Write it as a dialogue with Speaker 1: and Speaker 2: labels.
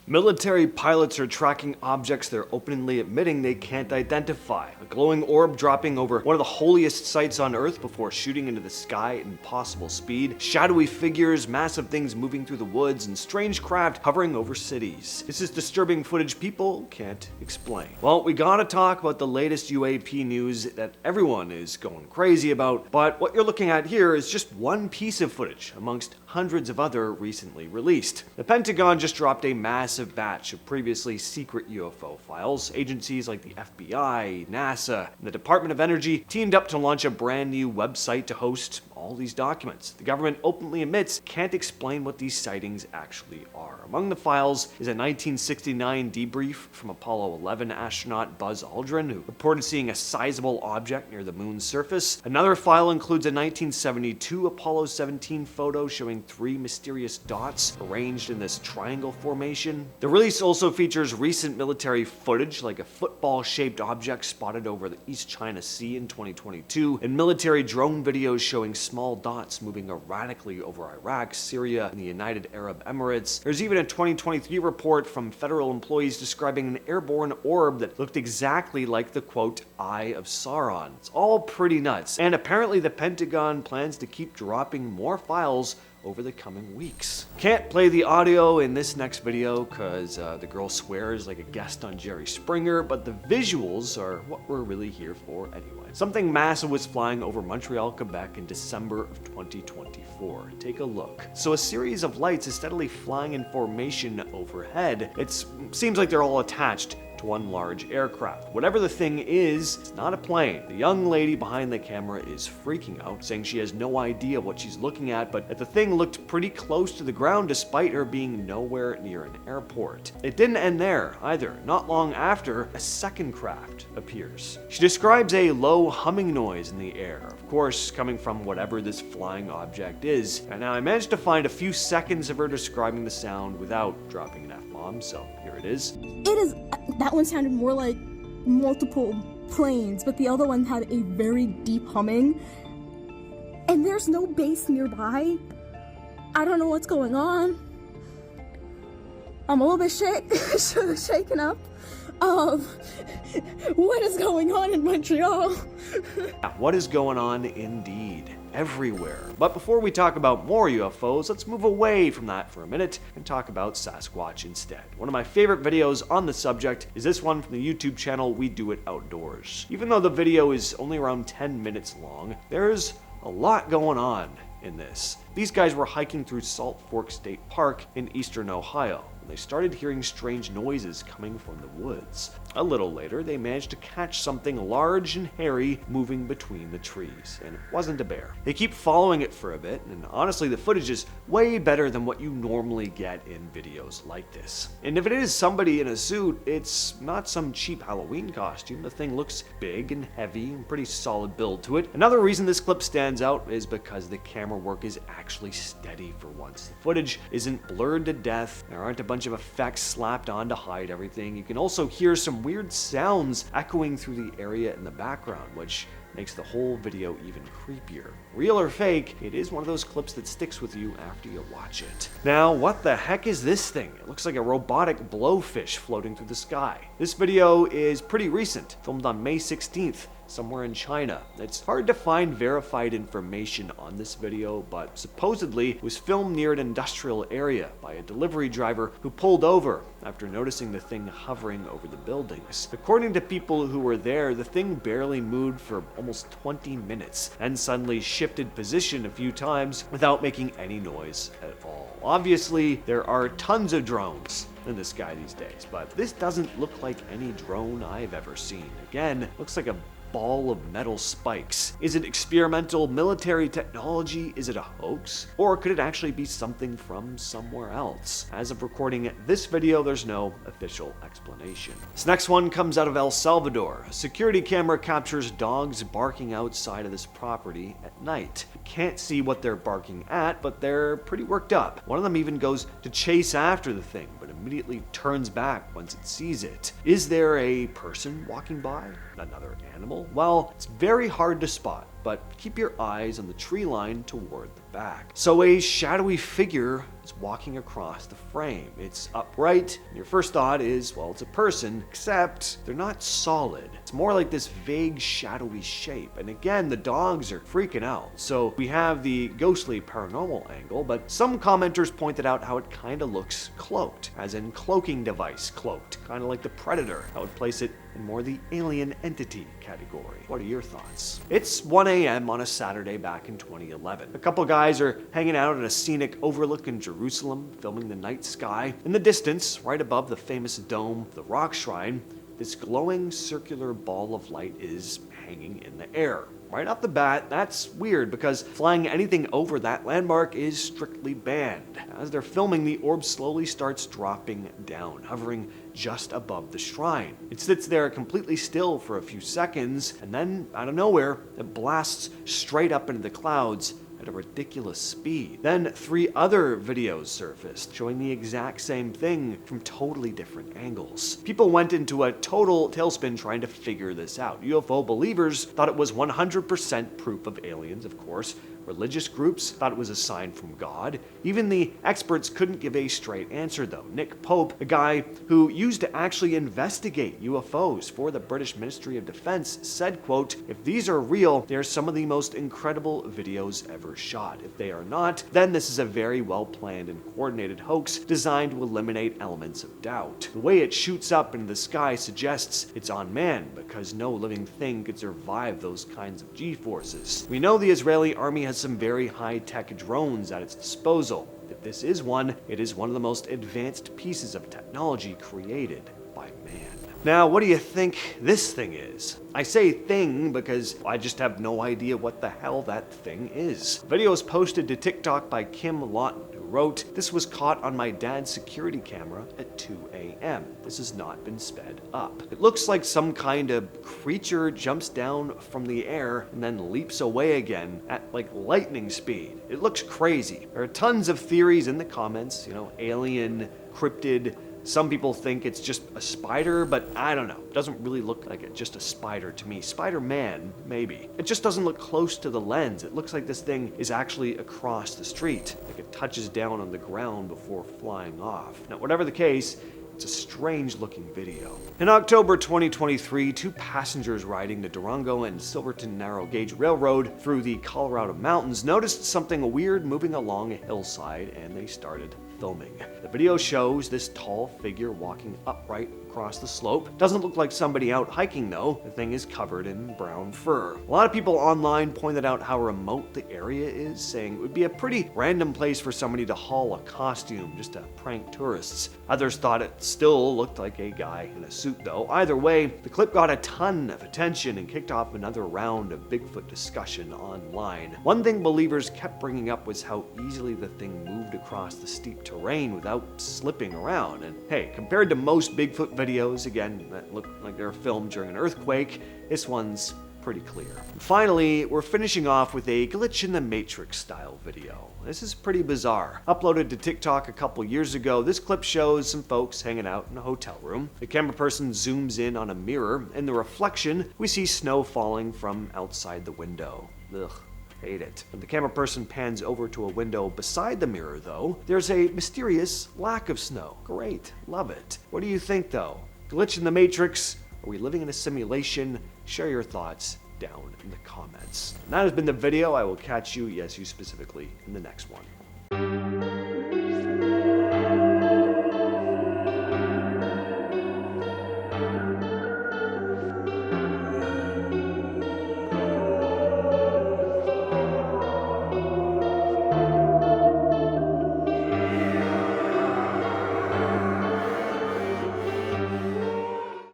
Speaker 1: Military pilots are tracking objects they're openly admitting they can't identify. A glowing orb dropping over one of the holiest sites on Earth before shooting into the sky at impossible speed. Shadowy figures, massive things moving through the woods, and strange craft hovering over cities. This is disturbing footage people can't explain. Well, we gotta talk about the latest UAP news that everyone is going crazy about, but what you're looking at here is just one piece of footage amongst hundreds of other recently released. The Pentagon just dropped a massive batch of previously secret UFO files. Agencies like the FBI, NASA, and the Department of Energy teamed up to launch a brand new website to host all these documents. The government openly admits can't explain what these sightings actually are. Among the files is a 1969 debrief from Apollo 11 astronaut Buzz Aldrin, who reported seeing a sizable object near the moon's surface. Another file includes a 1972 Apollo 17 photo showing 3 mysterious dots arranged in this triangle formation. The release also features recent military footage, like a football-shaped object spotted over the East China Sea in 2022, and military drone videos showing small dots moving erratically over Iraq, Syria, and the United Arab Emirates. There's even a 2023 report from federal employees describing an airborne orb that looked exactly like the, quote, Eye of Sauron. It's all pretty nuts, and apparently the Pentagon plans to keep dropping more files over the coming weeks. Can't play the audio in this next video because the girl swears like a guest on Jerry Springer, but the visuals are what we're really here for anyway. Something massive was flying over Montreal, Quebec in December of 2024. Take a look. So a series of lights is steadily flying in formation overhead. It seems like they're all attached to one large aircraft. Whatever the thing is, it's not a plane. The young lady behind the camera is freaking out, saying she has no idea what she's looking at, but that the thing looked pretty close to the ground despite her being nowhere near an airport. It didn't end there either. Not long after, a second craft appears. She describes a low humming noise in the air, of course coming from whatever this flying object is. And now I managed to find a few seconds of her describing the sound without dropping an F-bomb, so here it is.
Speaker 2: That one sounded more like multiple planes, but the other one had a very deep humming. And there's no base nearby. I don't know what's going on. I'm a little bit shaken up. What is going on in Montreal?
Speaker 1: What is going on indeed? Everywhere. But before we talk about more UFOs, let's move away from that for a minute and talk about Sasquatch instead. One of my favorite videos on the subject is this one from the YouTube channel We Do It Outdoors. Even though the video is only around 10 minutes long, there's a lot going on in this. These guys were hiking through Salt Fork State Park in eastern Ohio when they started hearing strange noises coming from the woods. A little later, they managed to catch something large and hairy moving between the trees, and it wasn't a bear. They keep following it for a bit, and honestly, the footage is way better than what you normally get in videos like this. And if it is somebody in a suit, it's not some cheap Halloween costume. The thing looks big and heavy and pretty solid build to it. Another reason this clip stands out is because the camera work is actually steady for once. The footage isn't blurred to death. There aren't a bunch of effects slapped on to hide everything. You can also hear some weird sounds echoing through the area in the background, which makes the whole video even creepier. Real or fake, it is one of those clips that sticks with you after you watch it. Now, what the heck is this thing? It looks like a robotic blowfish floating through the sky. This video is pretty recent, filmed on May 16th. Somewhere in China. It's hard to find verified information on this video, but supposedly it was filmed near an industrial area by a delivery driver who pulled over after noticing the thing hovering over the buildings. According to people who were there, the thing barely moved for almost 20 minutes and suddenly shifted position a few times without making any noise at all. Obviously, there are tons of drones in the sky these days, but this doesn't look like any drone I've ever seen. Again, looks like a ball of metal spikes. Is it experimental military technology? Is it a hoax? Or could it actually be something from somewhere else? As of recording this video, there's no official explanation. This next one comes out of El Salvador. A security camera captures dogs barking outside of this property at night. You can't see what they're barking at, but they're pretty worked up. One of them even goes to chase after the thing, but immediately turns back once it sees it. Is there a person walking by? Another animal? Well, it's very hard to spot. but keep your eyes on the tree line toward the back. So a shadowy figure is walking across the frame. It's upright, and your first thought is, well, it's a person, except they're not solid. It's more like this vague shadowy shape. And again, the dogs are freaking out. So we have the ghostly paranormal angle, but some commenters pointed out how it kind of looks cloaked, as in cloaking device cloaked, kind of like the Predator. I would place it in more the alien entity category. What are your thoughts? It's 1 a.m. on a Saturday back in 2011. A couple guys are hanging out at a scenic overlook in Jerusalem, filming the night sky. In the distance, right above the famous dome, the rock shrine, this glowing circular ball of light is hanging in the air. Right off the bat, that's weird because flying anything over that landmark is strictly banned. As they're filming, the orb slowly starts dropping down, hovering just above the shrine. It sits there completely still for a few seconds, and then, out of nowhere, it blasts straight up into the clouds at a ridiculous speed. Then 3 other videos surfaced, showing the exact same thing from totally different angles. People went into a total tailspin trying to figure this out. UFO believers thought it was 100% proof of aliens, of course. Religious groups thought it was a sign from God. Even the experts couldn't give a straight answer though. Nick Pope, a guy who used to actually investigate UFOs for the British Ministry of Defense, said, quote, "If these are real, they are some of the most incredible videos ever shot. If they are not, then this is a very well planned and coordinated hoax designed to eliminate elements of doubt. The way it shoots up into the sky suggests it's unmanned because no living thing could survive those kinds of G-forces. We know the Israeli army has some very high-tech drones at its disposal. If this is one, it is one of the most advanced pieces of technology created by man." Now, what do you think this thing is? I say thing because I just have no idea what the hell that thing is. The video was posted to TikTok by Kim Lawton, who wrote, "This was caught on my dad's security camera at 2 a.m. This has not been sped up. It looks like some kind of creature jumps down from the air and then leaps away again at like lightning speed. It looks crazy." There are tons of theories in the comments, alien, cryptid. Some people think it's just a spider, but I don't know. It doesn't really look like it's just a spider to me. Spider-Man, maybe. It just doesn't look close to the lens. It looks like this thing is actually across the street, like it touches down on the ground before flying off. Now, whatever the case, it's a strange looking video. In October 2023, 2 passengers riding the Durango and Silverton Narrow Gauge Railroad through the Colorado mountains noticed something weird moving along a hillside, and they started filming. The video shows this tall figure walking upright across the slope. Doesn't look like somebody out hiking though. The thing is covered in brown fur. A lot of people online pointed out how remote the area is, saying it would be a pretty random place for somebody to haul a costume just to prank tourists. Others thought it still looked like a guy in a suit though. Either way, the clip got a ton of attention and kicked off another round of Bigfoot discussion online. One thing believers kept bringing up was how easily the thing moved across the steep terrain without slipping around. And hey, compared to most Bigfoot videos, again, that look like they're filmed during an earthquake, this one's pretty clear. Finally, we're finishing off with a glitch in the Matrix style video. This is pretty bizarre. Uploaded to TikTok a couple years ago, this clip shows some folks hanging out in a hotel room. The camera person zooms in on a mirror. In the reflection, we see snow falling from outside the window. Ugh. Hate it. When the camera person pans over to a window beside the mirror though, there's a mysterious lack of snow. Great, love it. What do you think though? Glitch in the Matrix? Are we living in a simulation? Share your thoughts down in the comments. And that has been the video. I will catch you, yes you specifically, in the next one.